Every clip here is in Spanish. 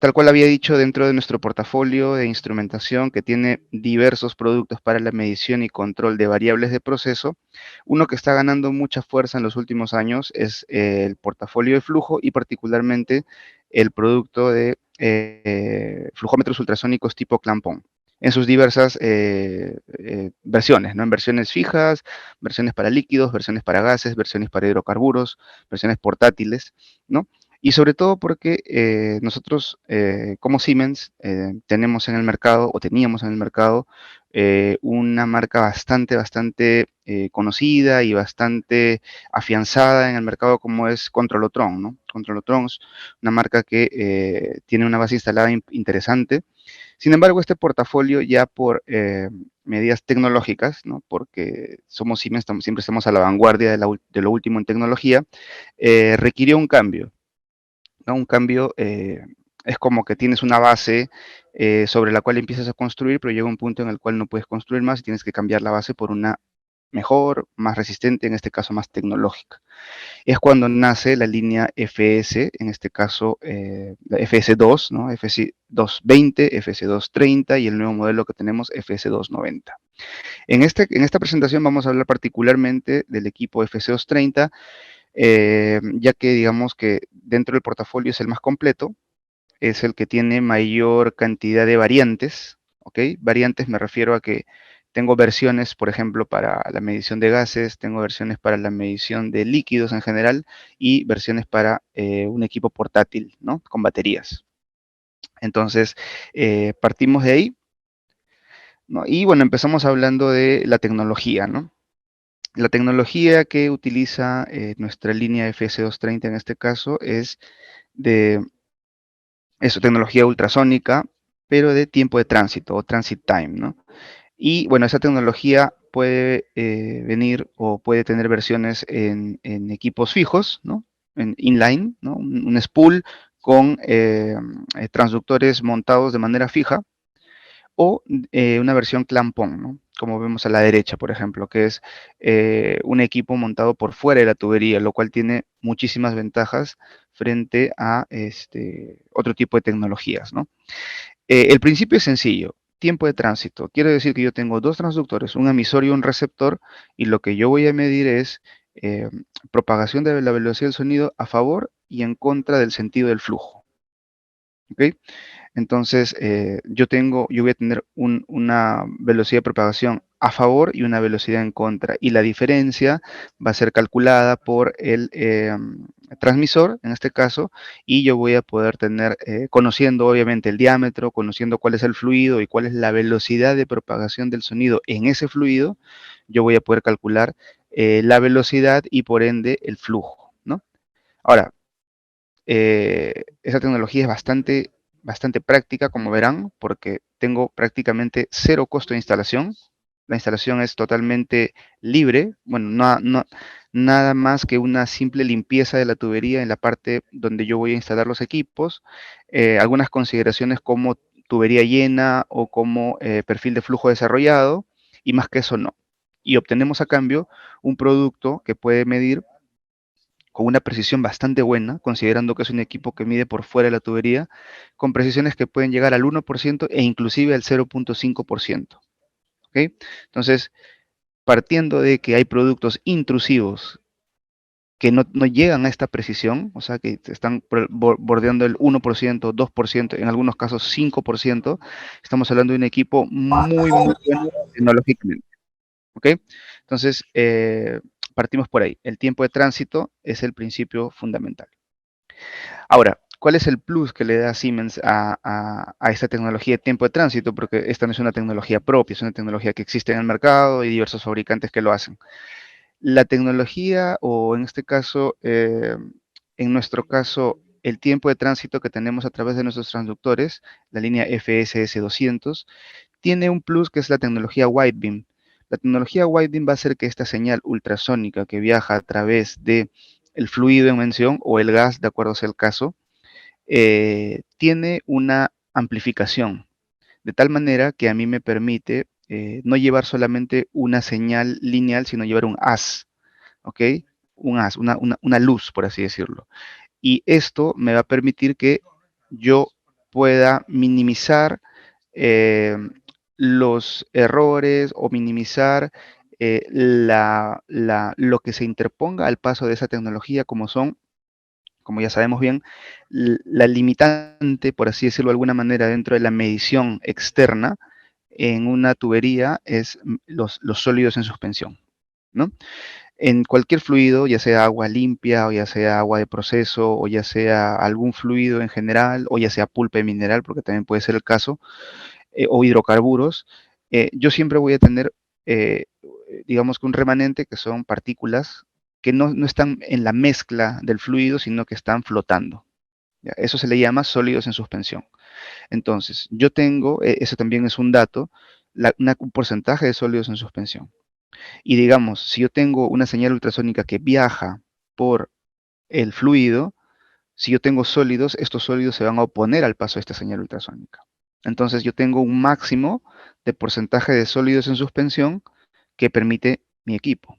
tal cual había dicho, dentro de nuestro portafolio de instrumentación que tiene diversos productos para la medición y control de variables de proceso, uno que está ganando mucha fuerza en los últimos años es el portafolio de flujo y particularmente el producto de flujómetros ultrasónicos tipo clampón en sus diversas versiones, ¿no? En versiones fijas, versiones para líquidos, versiones para gases, versiones para hidrocarburos, versiones portátiles, ¿no? Y sobre todo porque nosotros, como Siemens, tenemos en el mercado, o teníamos en el mercado, una marca bastante conocida y bastante afianzada en el mercado como es Controlotron, ¿no? Controlotron es una marca que tiene una base instalada interesante. Sin embargo, este portafolio ya por medidas tecnológicas, ¿no? Porque somos Siemens, siempre estamos a la vanguardia de lo último en tecnología, requirió un cambio, ¿no? Un cambio es como que tienes una base sobre la cual empiezas a construir, pero llega un punto en el cual no puedes construir más y tienes que cambiar la base por una mejor, más resistente, en este caso más tecnológica. Es cuando nace la línea FS, en este caso la FS2, ¿no? FS220, FS230 y el nuevo modelo que tenemos FS290. En esta presentación vamos a hablar particularmente del equipo FS230, ya que digamos que dentro del portafolio es el más completo, es el que tiene mayor cantidad de variantes, ¿ok? Variantes me refiero a que tengo versiones, por ejemplo, para la medición de gases, tengo versiones para la medición de líquidos en general y versiones para un equipo portátil, ¿no? Con baterías. Entonces, partimos de ahí, ¿no? Y bueno, empezamos hablando de la tecnología, ¿no? La tecnología que utiliza nuestra línea FS230 en este caso de es tecnología ultrasónica, pero de tiempo de tránsito o transit time, ¿no? Y bueno, esa tecnología puede venir o puede tener versiones en equipos fijos, ¿no? En inline, ¿no? Un spool con transductores montados de manera fija o una versión clampón, ¿no? Como vemos a la derecha, por ejemplo, que es un equipo montado por fuera de la tubería, lo cual tiene muchísimas ventajas frente a otro tipo de tecnologías, ¿no? El principio es sencillo. Tiempo de tránsito. Quiere decir que yo tengo dos transductores, un emisor y un receptor, y lo que yo voy a medir es eh, propagación de la velocidad del sonido a favor y en contra del sentido del flujo. ¿Ok? Entonces, yo voy a tener una velocidad de propagación a favor y una velocidad en contra. Y la diferencia va a ser calculada por el transmisor, en este caso, y yo voy a poder tener, conociendo obviamente el diámetro, conociendo cuál es el fluido y cuál es la velocidad de propagación del sonido en ese fluido, yo voy a poder calcular la velocidad y por ende el flujo, ¿no? Ahora, esa tecnología es bastante práctica, como verán, porque tengo prácticamente cero costo de instalación. La instalación es totalmente libre, bueno, nada más que una simple limpieza de la tubería en la parte donde yo voy a instalar los equipos, algunas consideraciones como tubería llena o como perfil de flujo desarrollado, y más que eso no. Y obtenemos a cambio un producto que puede medir con una precisión bastante buena, considerando que es un equipo que mide por fuera de la tubería, con precisiones que pueden llegar al 1% e inclusive al 0.5%. ¿Ok? Entonces, partiendo de que hay productos intrusivos que no llegan a esta precisión, o sea, que están bordeando el 1%, 2%, en algunos casos 5%, estamos hablando de un equipo muy bueno tecnológicamente. ¿Ok? Entonces, partimos por ahí. El tiempo de tránsito es el principio fundamental. Ahora, ¿cuál es el plus que le da Siemens a esta tecnología de tiempo de tránsito? Porque esta no es una tecnología propia, es una tecnología que existe en el mercado y diversos fabricantes que lo hacen. La tecnología, o en este caso, en nuestro caso, el tiempo de tránsito que tenemos a través de nuestros transductores, la línea FSS 200, tiene un plus que es la tecnología Widebeam. La tecnología Widebeam va a hacer que esta señal ultrasónica que viaja a través de el fluido en mención o el gas, de acuerdo sea el caso, tiene una amplificación, de tal manera que a mí me permite no llevar solamente una señal lineal, sino llevar un haz, ¿ok? Un haz, una luz, por así decirlo. Y esto me va a permitir que yo pueda minimizar los errores o minimizar lo que se interponga al paso de esa tecnología, como son, como ya sabemos bien, la limitante, por así decirlo de alguna manera, dentro de la medición externa en una tubería es los sólidos en suspensión, ¿no? En cualquier fluido, ya sea agua limpia, o ya sea agua de proceso, o ya sea algún fluido en general, o ya sea pulpa de mineral, porque también puede ser el caso, o hidrocarburos, yo siempre voy a tener, eh, digamos que un remanente que son partículas que no están en la mezcla del fluido, sino que están flotando. ¿Ya? Eso se le llama sólidos en suspensión. Entonces, yo tengo, eso también es un dato, un porcentaje de sólidos en suspensión. Y digamos, si yo tengo una señal ultrasónica que viaja por el fluido, si yo tengo sólidos, estos sólidos se van a oponer al paso de esta señal ultrasónica. Entonces yo tengo un máximo de porcentaje de sólidos en suspensión que permite mi equipo.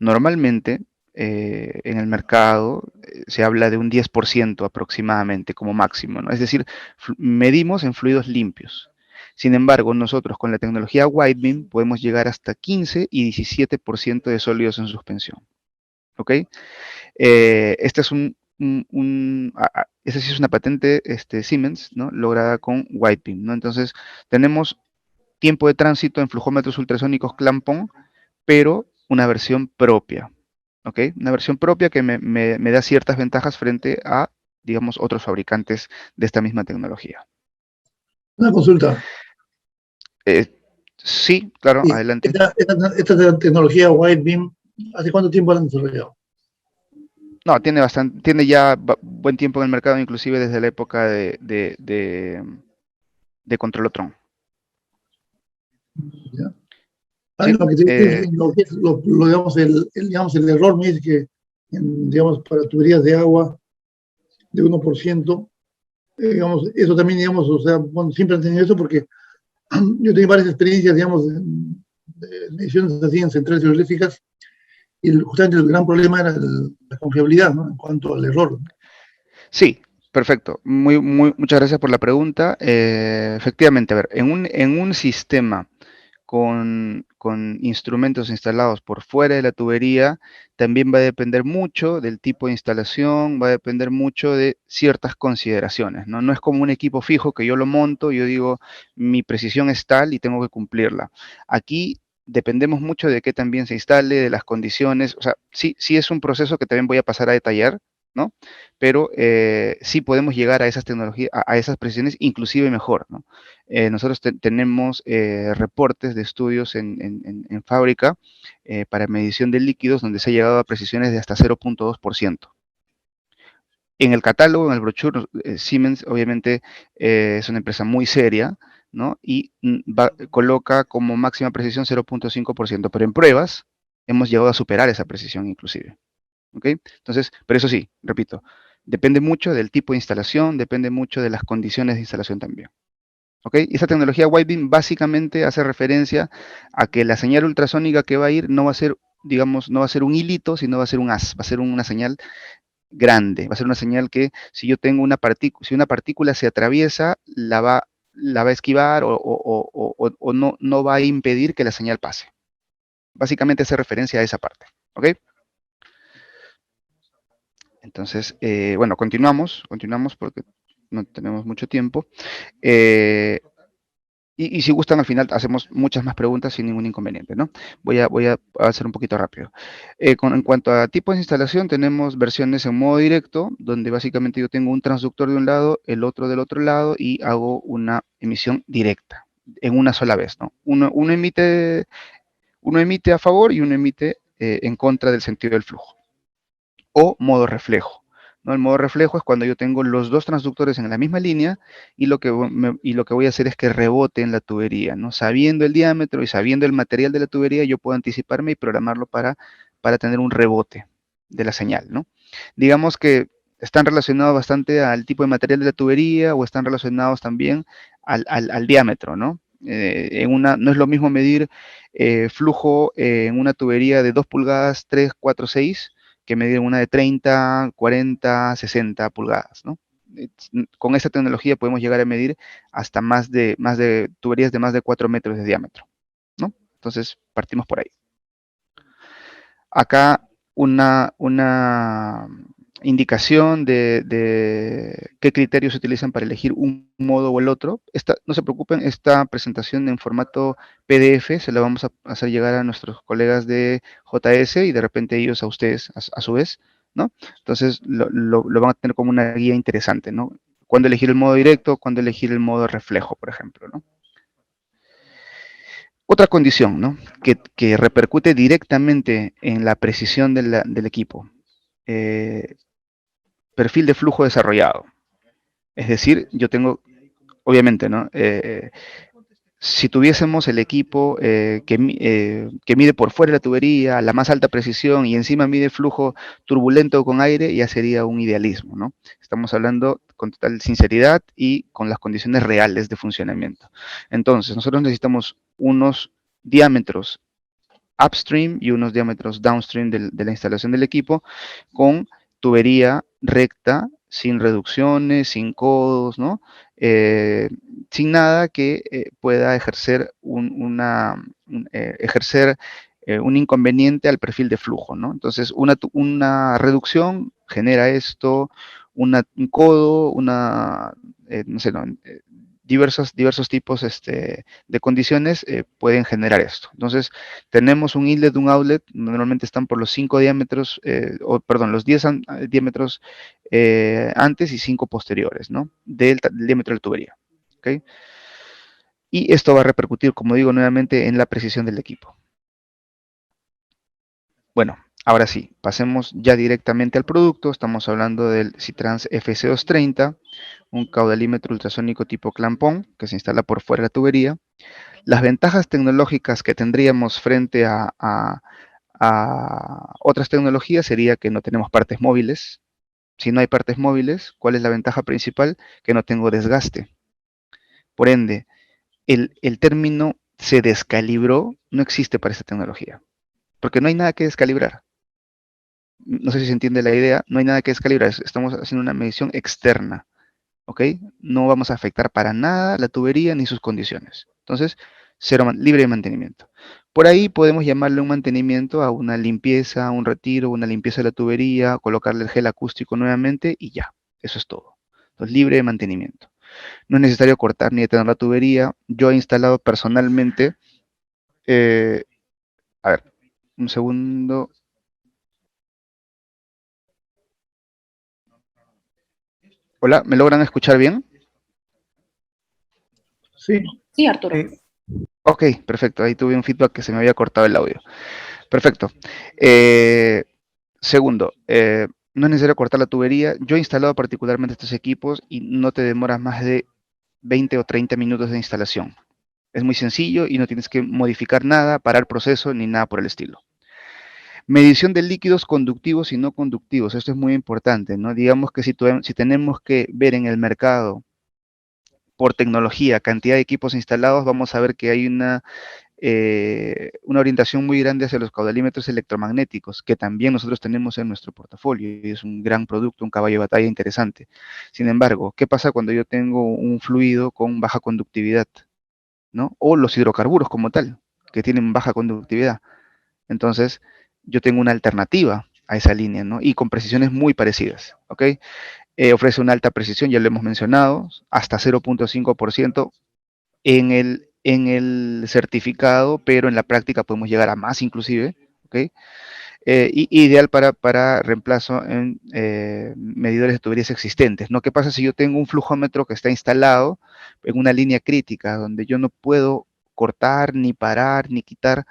Normalmente en el mercado se habla de un 10% aproximadamente como máximo, ¿no? Es decir, medimos en fluidos limpios. Sin embargo, nosotros con la tecnología Whitebeam podemos llegar hasta 15 y 17% de sólidos en suspensión. ¿Ok? Este es esa sí es una patente Siemens, ¿no? Lograda con Whitebeam, ¿no? Entonces, tenemos tiempo de tránsito en flujómetros ultrasónicos Clampon, pero una versión propia, ¿ok? Una versión propia que me da ciertas ventajas frente a, digamos, otros fabricantes de esta misma tecnología. Una consulta. Eh, sí, claro, Sí, adelante. esta tecnología Whitebeam, ¿hace cuánto tiempo la han desarrollado? No, tiene ya buen tiempo en el mercado, inclusive desde la época de Controlotron. ¿Ya? Sí, Lo que te digo es digamos, digamos, el error me dice que, digamos, para tuberías de agua de 1%, digamos, eso también, digamos, o sea, bueno, siempre han tenido eso porque yo tengo varias experiencias, digamos, de mediciones así en centrales hidroeléctricas y justamente el gran problema era la confiabilidad, ¿no? En cuanto al error. sí, perfecto. Muchas gracias por la pregunta. Efectivamente, a ver, en un sistema con instrumentos instalados por fuera de la tubería, también va a depender mucho del tipo de instalación, va a depender mucho de ciertas consideraciones, ¿no? No es como un equipo fijo que yo lo monto, yo digo, mi precisión es tal y tengo que cumplirla. Aquí dependemos mucho de qué también se instale, de las condiciones, o sea, sí es un proceso que también voy a pasar a detallar, ¿no? Pero sí podemos llegar a esas tecnologías, a esas precisiones, inclusive mejor, ¿no? Nosotros tenemos reportes de estudios en fábrica para medición de líquidos donde se ha llegado a precisiones de hasta 0.2%. En el catálogo, en el brochure, Siemens obviamente es una empresa muy seria, ¿no? Y coloca como máxima precisión 0.5%, pero en pruebas hemos llegado a superar esa precisión inclusive. ¿Ok? Entonces, pero eso sí, repito, depende mucho del tipo de instalación, depende mucho de las condiciones de instalación también. ¿Ok? Y esta tecnología Whitebeam básicamente hace referencia a que la señal ultrasónica que va a ir no va a ser, digamos, no va a ser un hilito, sino va a ser un haz, va a ser una señal grande, va a ser una señal que si yo tengo si una partícula se atraviesa, la va a esquivar o no va a impedir que la señal pase. Básicamente hace referencia a esa parte. ¿Ok? Entonces, bueno, continuamos porque no tenemos mucho tiempo. Y si gustan, al final hacemos muchas más preguntas sin ningún inconveniente, ¿no? Voy a hacer un poquito rápido. En cuanto a tipos de instalación, tenemos versiones en modo directo, donde básicamente yo tengo un transductor de un lado, el otro del otro lado, y hago una emisión directa, en una sola vez, ¿no? Uno emite a favor y uno emite en contra del sentido del flujo. O modo reflejo, ¿no? El modo reflejo es cuando yo tengo los dos transductores en la misma línea y lo que voy a hacer es que rebote en la tubería, ¿no? Sabiendo el diámetro y sabiendo el material de la tubería, yo puedo anticiparme y programarlo para tener un rebote de la señal, ¿no? Digamos que están relacionados bastante al tipo de material de la tubería o están relacionados también al diámetro, ¿no? No es lo mismo medir flujo en una tubería de 2 pulgadas, 3, 4, 6, que medir una de 30, 40, 60 pulgadas, ¿no? con esta tecnología podemos llegar a medir hasta más de tuberías de más de 4 metros de diámetro, ¿no? Entonces, partimos por ahí. Acá una indicación de qué criterios se utilizan para elegir un modo o el otro. No se preocupen, esta presentación en formato PDF se la vamos a hacer llegar a nuestros colegas de JS y de repente ellos a ustedes a su vez, ¿no? Entonces lo van a tener como una guía interesante, ¿no? Cuándo elegir el modo directo, cuándo elegir el modo reflejo, por ejemplo, ¿no? Otra condición, ¿no? Que repercute directamente en la precisión del equipo. Perfil de flujo desarrollado. Es decir, yo tengo, obviamente, ¿no? Si tuviésemos el equipo que mide por fuera de la tubería, la más alta precisión y encima mide flujo turbulento con aire, ya sería un idealismo, ¿no? Estamos hablando con total sinceridad y con las condiciones reales de funcionamiento. Entonces, nosotros necesitamos unos diámetros upstream y unos diámetros downstream de la instalación del equipo con tubería recta, sin reducciones, sin codos, ¿no? Sin nada que pueda ejercer un inconveniente al perfil de flujo, ¿no? Entonces, una reducción genera esto, un codo, no sé, no, diversos tipos de condiciones pueden generar esto. Entonces, tenemos un inlet de un outlet, normalmente están por los 5 diámetros, perdón, los 10 diámetros antes y 5 posteriores, ¿no? Del diámetro de la tubería. ¿Okay? Y esto va a repercutir, como digo nuevamente, en la precisión del equipo. Bueno, ahora sí, pasemos ya directamente al producto. Estamos hablando del Citrans FC230, un caudalímetro ultrasónico tipo clampón que se instala por fuera de la tubería. Las ventajas tecnológicas que tendríamos frente a otras tecnologías sería que no tenemos partes móviles. Si no hay partes móviles, ¿cuál es la ventaja principal? Que no tengo desgaste. Por ende, el término se descalibró no existe para esta tecnología, porque no hay nada que descalibrar. No sé si se entiende la idea, no hay nada que descalibrar, estamos haciendo una medición externa, ¿ok? No vamos a afectar para nada la tubería ni sus condiciones. Entonces, libre de mantenimiento. Por ahí podemos llamarle un mantenimiento a una limpieza, un retiro, una limpieza de la tubería, colocarle el gel acústico nuevamente y ya, eso es todo. Entonces, libre de mantenimiento. No es necesario cortar ni detener la tubería. Yo he instalado personalmente, eh, a ver, un segundo. Hola, ¿me logran escuchar bien? Sí. Sí, Arturo. Ok, perfecto. Ahí tuve un feedback que se me había cortado el audio. Perfecto. Segundo, no es necesario cortar la tubería. Yo he instalado particularmente estos equipos y no te demoras más de 20 o 30 minutos de instalación. Es muy sencillo y no tienes que modificar nada, parar proceso ni nada por el estilo. Medición de líquidos conductivos y no conductivos. Esto es muy importante, ¿no? Digamos que si tenemos que ver en el mercado por tecnología, cantidad de equipos instalados, vamos a ver que hay una orientación muy grande hacia los caudalímetros electromagnéticos, que también nosotros tenemos en nuestro portafolio, y es un gran producto, un caballo de batalla interesante. Sin embargo, ¿qué pasa cuando yo tengo un fluido con baja conductividad? ¿No? O los hidrocarburos como tal, que tienen baja conductividad. Entonces, yo tengo una alternativa a esa línea, ¿no? Y con precisiones muy parecidas, ¿ok? Ofrece una alta precisión, ya lo hemos mencionado, hasta 0.5% en el certificado, pero en la práctica podemos llegar a más inclusive, ¿ok? Ideal para reemplazo en medidores de tuberías existentes, ¿no? ¿Qué pasa si yo tengo un flujómetro que está instalado en una línea crítica donde yo no puedo cortar, ni parar, ni quitar?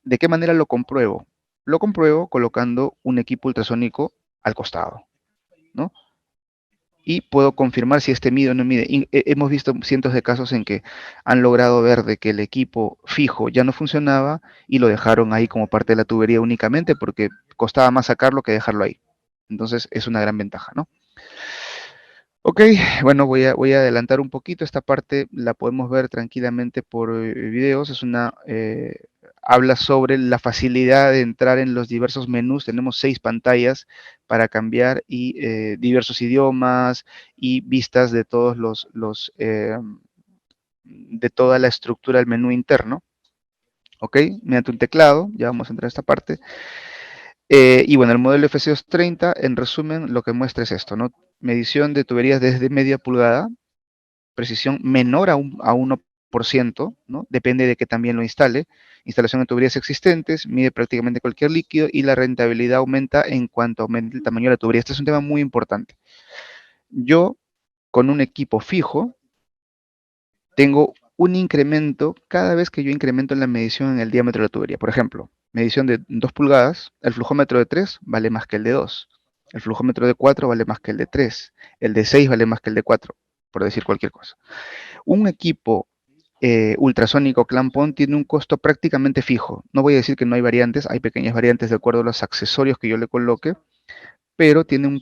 ¿De qué manera lo compruebo? Lo compruebo colocando un equipo ultrasónico al costado, ¿no? Y puedo confirmar si este mide o no mide. Hemos visto cientos de casos en que han logrado ver de que el equipo fijo ya no funcionaba y lo dejaron ahí como parte de la tubería únicamente porque costaba más sacarlo que dejarlo ahí. Entonces es una gran ventaja, ¿no? Ok, bueno, voy a adelantar un poquito. Esta parte la podemos ver tranquilamente por videos. Es una habla sobre la facilidad de entrar en los diversos menús. Tenemos 6 pantallas para cambiar y diversos idiomas y vistas de todos de toda la estructura del menú interno. ¿Ok? Mediante un teclado, ya vamos a entrar a esta parte. Y bueno, el modelo FC230, en resumen, lo que muestra es esto, ¿no? Medición de tuberías desde media pulgada, precisión menor a 1%, ¿no? Depende de que también lo instale. Instalación de tuberías existentes, mide prácticamente cualquier líquido y la rentabilidad aumenta en cuanto aumente el tamaño de la tubería. Este es un tema muy importante. Yo, con un equipo fijo, tengo un incremento cada vez que yo incremento la medición en el diámetro de la tubería. Por ejemplo, medición de 2 pulgadas, el flujómetro de 3 vale más que el de 2. El flujómetro de 4 vale más que el de 3. El de 6 vale más que el de 4, por decir cualquier cosa. Un equipo ultrasónico clampón tiene un costo prácticamente fijo. No voy a decir que no hay variantes, hay pequeñas variantes de acuerdo a los accesorios que yo le coloque, pero tiene un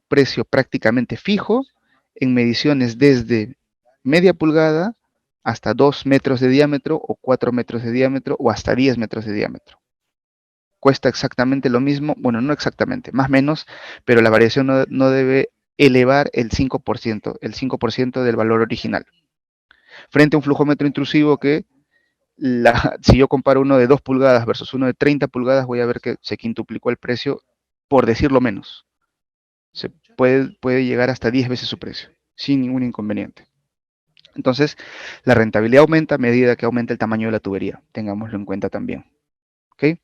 precio prácticamente fijo en mediciones desde media pulgada hasta 2 metros de diámetro o 4 metros de diámetro o hasta 10 metros de diámetro. Cuesta exactamente lo mismo, bueno, no exactamente, más o menos, pero la variación no debe elevar el 5% del valor original. Frente a un flujómetro intrusivo que si yo comparo uno de 2 pulgadas versus uno de 30 pulgadas, voy a ver que se quintuplicó el precio, por decirlo menos. Se puede llegar hasta 10 veces su precio, sin ningún inconveniente. Entonces, la rentabilidad aumenta a medida que aumenta el tamaño de la tubería. Tengámoslo en cuenta también. ¿Okay?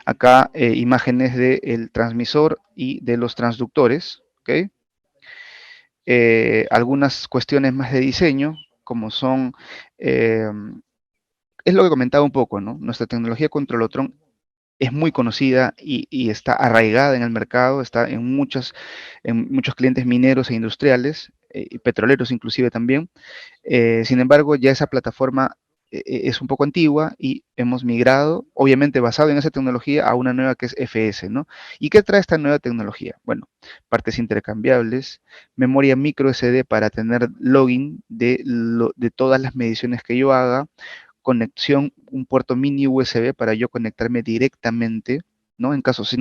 Acá imágenes del transmisor y de los transductores. ¿Okay? Algunas cuestiones más de diseño, como son, es lo que comentaba un poco, ¿no? Nuestra tecnología Controlotron es muy conocida y está arraigada en el mercado, está en muchos clientes mineros e industriales, y petroleros inclusive también. Sin embargo, ya esa plataforma es un poco antigua y hemos migrado, obviamente basado en esa tecnología, a una nueva que es FS, ¿no? ¿Y qué trae esta nueva tecnología? Bueno, partes intercambiables, memoria micro SD para tener login de todas las mediciones que yo haga, conexión, un puerto mini USB para yo conectarme directamente, ¿no? En caso, si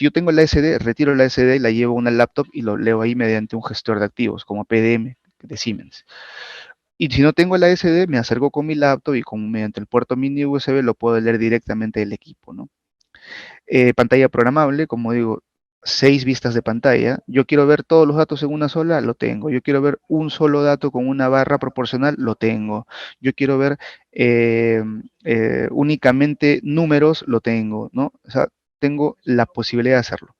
yo tengo la SD, retiro la SD y la llevo a una laptop y lo leo ahí mediante un gestor de activos, como PDM de Siemens. Y si no tengo la SD, me acerco con mi laptop y mediante el puerto mini USB lo puedo leer directamente del equipo, ¿no? Pantalla programable, como digo, 6 vistas de pantalla. Yo quiero ver todos los datos en una sola, lo tengo. Yo quiero ver un solo dato con una barra proporcional, lo tengo. Yo quiero ver únicamente números, lo tengo, ¿no? O sea, tengo la posibilidad de hacerlo.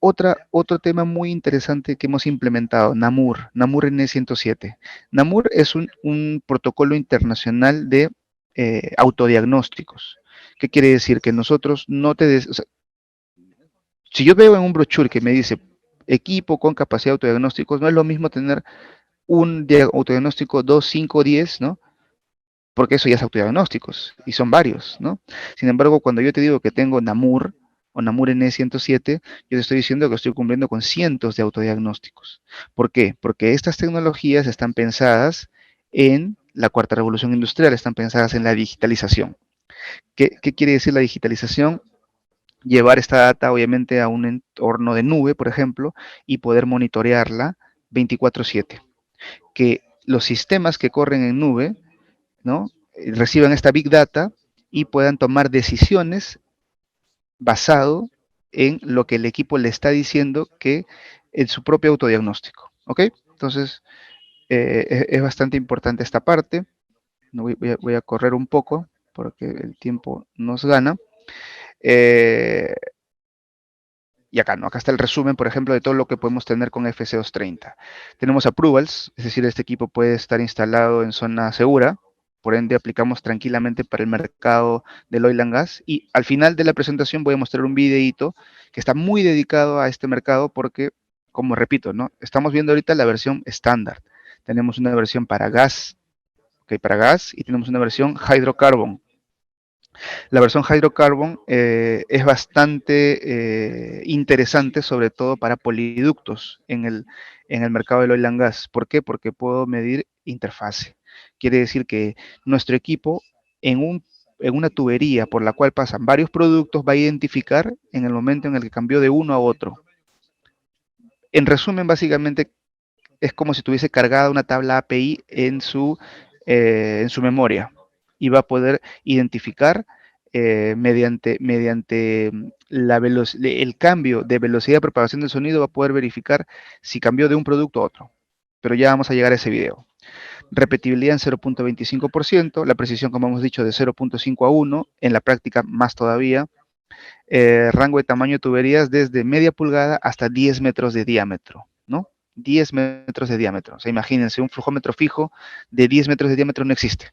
Otro tema muy interesante que hemos implementado, Namur N107. Namur es un protocolo internacional de autodiagnósticos. ¿Qué quiere decir? Que nosotros no o sea, si yo veo en un brochure que me dice equipo con capacidad de autodiagnósticos, no es lo mismo tener un autodiagnóstico 2, 5, 10, ¿no? Porque eso ya es autodiagnósticos y son varios, ¿no? Sin embargo, cuando yo te digo que tengo Namur o Namur N107, yo te estoy diciendo que estoy cumpliendo con cientos de autodiagnósticos. ¿Por qué? Porque estas tecnologías están pensadas en la cuarta revolución industrial, están pensadas en la digitalización. ¿Qué quiere decir la digitalización? Llevar esta data obviamente a un entorno de nube, por ejemplo, y poder monitorearla 24/7. Que los sistemas que corren en nube, ¿no? Reciban esta big data y puedan tomar decisiones basado en lo que el equipo le está diciendo que en su propio autodiagnóstico. ¿Ok? Entonces, es bastante importante esta parte. No voy a correr un poco porque el tiempo nos gana. Eh, y acá, ¿no? Acá está el resumen, por ejemplo, de todo lo que podemos tener con FC230. Tenemos approvals, es decir, este equipo puede estar instalado en zona segura, por ende aplicamos tranquilamente para el mercado del oil and gas. Y al final de la presentación voy a mostrar un videito que está muy dedicado a este mercado porque, como repito, ¿no? Estamos viendo ahorita la versión estándar. Tenemos una versión para gas, ¿ok? Para gas, y tenemos una versión hydrocarbon. La versión Hydrocarbon es bastante interesante, sobre todo para poliductos en el mercado del oil and gas. ¿Por qué? Porque puedo medir interfase. Quiere decir que nuestro equipo en un en una tubería por la cual pasan varios productos, va a identificar en el momento en el que cambió de uno a otro. En resumen, básicamente es como si tuviese cargada una tabla API en su memoria y va a poder identificar mediante el cambio de velocidad de propagación del sonido, va a poder verificar si cambió de un producto a otro. Pero ya vamos a llegar a ese video. Repetibilidad en 0.25%, la precisión, como hemos dicho, de 0.5 a 1, en la práctica más todavía. Rango de tamaño de tuberías desde media pulgada hasta 10 metros de diámetro, ¿no? 10 metros de diámetro. O sea, imagínense, un flujómetro fijo de 10 metros de diámetro no existe,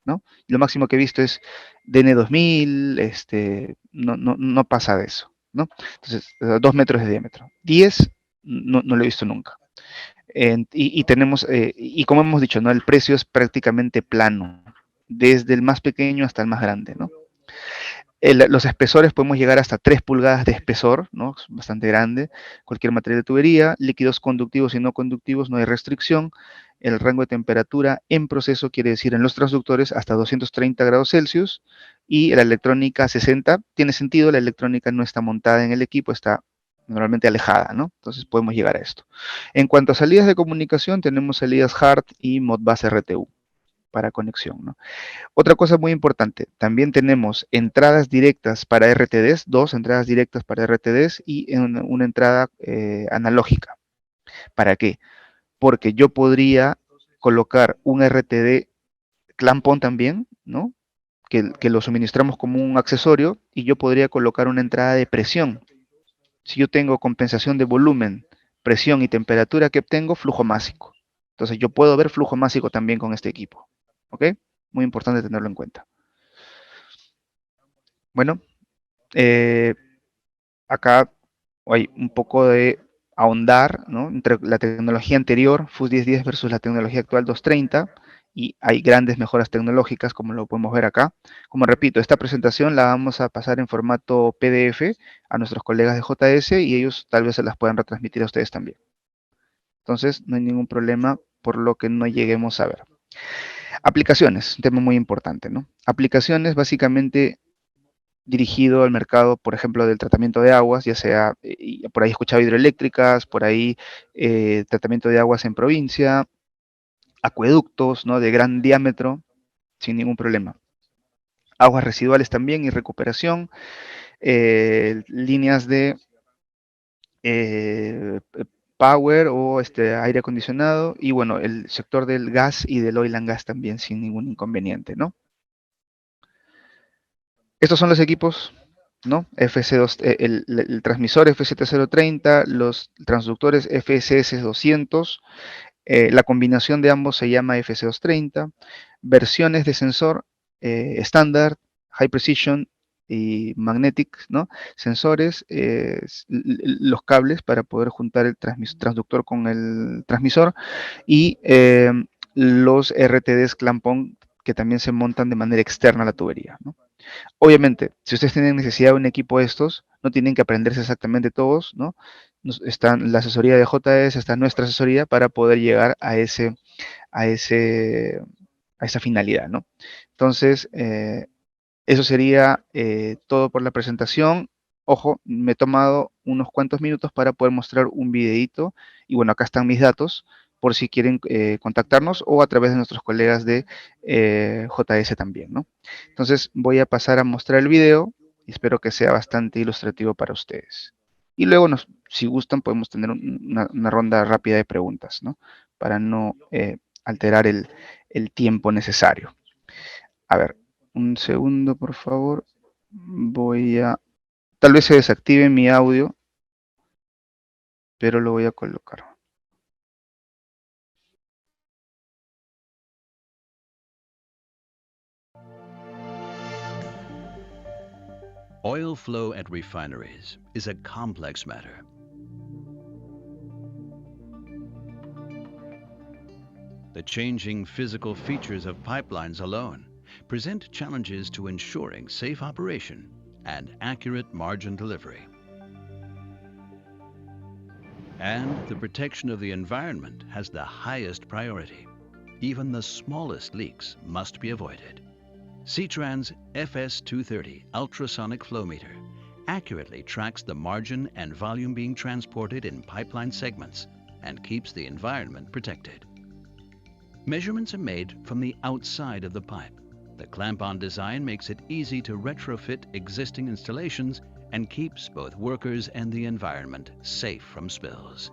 ¿no? Lo máximo que he visto es DN2000, no pasa de eso, ¿no? Entonces, 2 metros de diámetro. 10 no lo he visto nunca. Tenemos, y como hemos dicho, ¿no? El precio es prácticamente plano, desde el más pequeño hasta el más grande, ¿no? Los espesores podemos llegar hasta 3 pulgadas de espesor, ¿no? Es bastante grande. Cualquier material de tubería, líquidos conductivos y no conductivos, no hay restricción. El rango de temperatura en proceso quiere decir en los transductores hasta 230 grados Celsius y la electrónica 60. Tiene sentido, la electrónica no está montada en el equipo, está normalmente alejada, ¿no? Entonces podemos llegar a esto. En cuanto a salidas de comunicación, tenemos salidas HART y Modbus RTU para conexión, ¿no? Otra cosa muy importante, también tenemos entradas directas para RTDs, 2 entradas directas para RTDs y una entrada analógica. ¿Para qué? Porque yo podría colocar un RTD clampón también, ¿no? Que lo suministramos como un accesorio y yo podría colocar una entrada de presión. Si yo tengo compensación de volumen, presión y temperatura, que obtengo flujo másico. Entonces yo puedo ver flujo másico también con este equipo. ¿Ok? Muy importante tenerlo en cuenta. Bueno, acá hay un poco de ahondar, ¿no? Entre la tecnología anterior, FUS 1010 versus la tecnología actual 230, y hay grandes mejoras tecnológicas, como lo podemos ver acá. Como repito, esta presentación la vamos a pasar en formato PDF a nuestros colegas de JS y ellos tal vez se las puedan retransmitir a ustedes también. Entonces, no hay ningún problema por lo que no lleguemos a ver. Aplicaciones, un tema muy importante, ¿no? Aplicaciones básicamente dirigido al mercado, por ejemplo, del tratamiento de aguas, ya sea, por ahí he escuchado hidroeléctricas, por ahí tratamiento de aguas en provincia, acueductos, ¿no? De gran diámetro, sin ningún problema. Aguas residuales también y recuperación, líneas de power o aire acondicionado y bueno, el sector del gas y del oil and gas también sin ningún inconveniente, ¿no? Estos son los equipos, ¿no? FC2, el transmisor FC030, los transductores FSS200, la combinación de ambos se llama FC230, versiones de sensor estándar, High Precision y Magnetic, ¿no? Sensores, los cables para poder juntar el transductor con el transmisor y los RTDs clampón que también se montan de manera externa a la tubería, ¿no? Obviamente, si ustedes tienen necesidad de un equipo de estos, no tienen que aprenderse exactamente todos, ¿no? Está la asesoría de JS, está nuestra asesoría para poder llegar a ese, a esa finalidad, ¿no? Entonces, eso sería todo por la presentación. Ojo, me he tomado unos cuantos minutos para poder mostrar un videito y bueno, acá están mis datos por si quieren contactarnos o a través de nuestros colegas de JS también, ¿no? Entonces voy a pasar a mostrar el video y espero que sea bastante ilustrativo para ustedes. Y luego, si gustan, podemos tener una ronda rápida de preguntas, ¿no? Para no alterar el tiempo necesario. A ver, un segundo, por favor. Tal vez se desactive mi audio, pero lo voy a colocar. Oil flow at refineries is a complex matter. The changing physical features of pipelines alone present challenges to ensuring safe operation and accurate margin delivery. And the protection of the environment has the highest priority. Even the smallest leaks must be avoided. C-Trans FS230 ultrasonic flow meter accurately tracks the margin and volume being transported in pipeline segments and keeps the environment protected. Measurements are made from the outside of the pipe. The clamp-on design makes it easy to retrofit existing installations and keeps both workers and the environment safe from spills.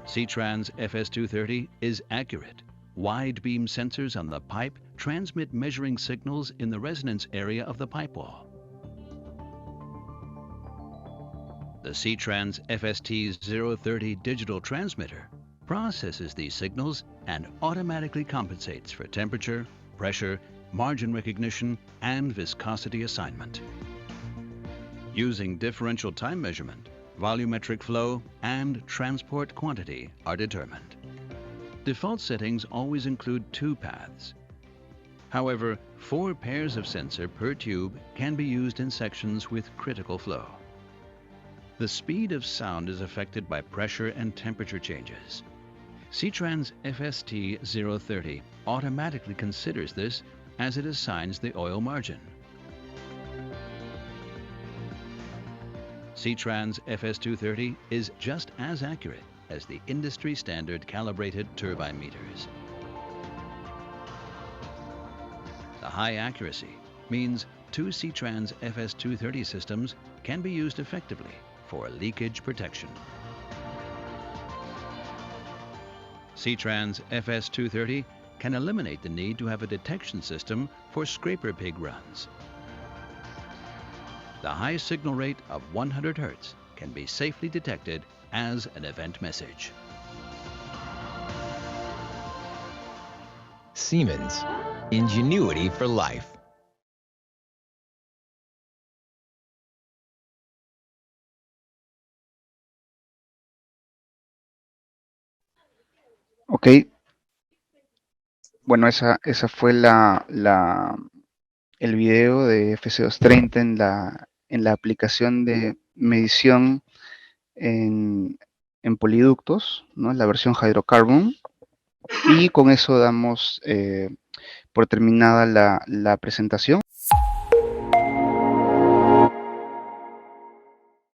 C-Trans FS230 is accurate. Wide beam sensors on the pipe transmit measuring signals in the resonance area of the pipe wall. The C-Trans FST030 digital transmitter processes these signals and automatically compensates for temperature, pressure, margin recognition, and viscosity assignment. Using differential time measurement, volumetric flow, and transport quantity are determined. Default settings always include 2 paths. However, 4 pairs of sensor per tube can be used in sections with critical flow. The speed of sound is affected by pressure and temperature changes. C-Trans FST030 automatically considers this as it assigns the oil margin. C-Trans FS230 is just as accurate as the industry standard calibrated turbine meters. The high accuracy means 2 C-Trans FS230 systems can be used effectively for leakage protection. C-Trans FS230 can eliminate the need to have a detection system for scraper pig runs. The high signal rate of 100 Hz can be safely detected as an event message. Siemens, ingenuity for life. Ok. Bueno, esa fue el video de FC230 en la aplicación de medición en poliductos, ¿no? La versión Hydrocarbon. Y con eso damos por terminada la presentación.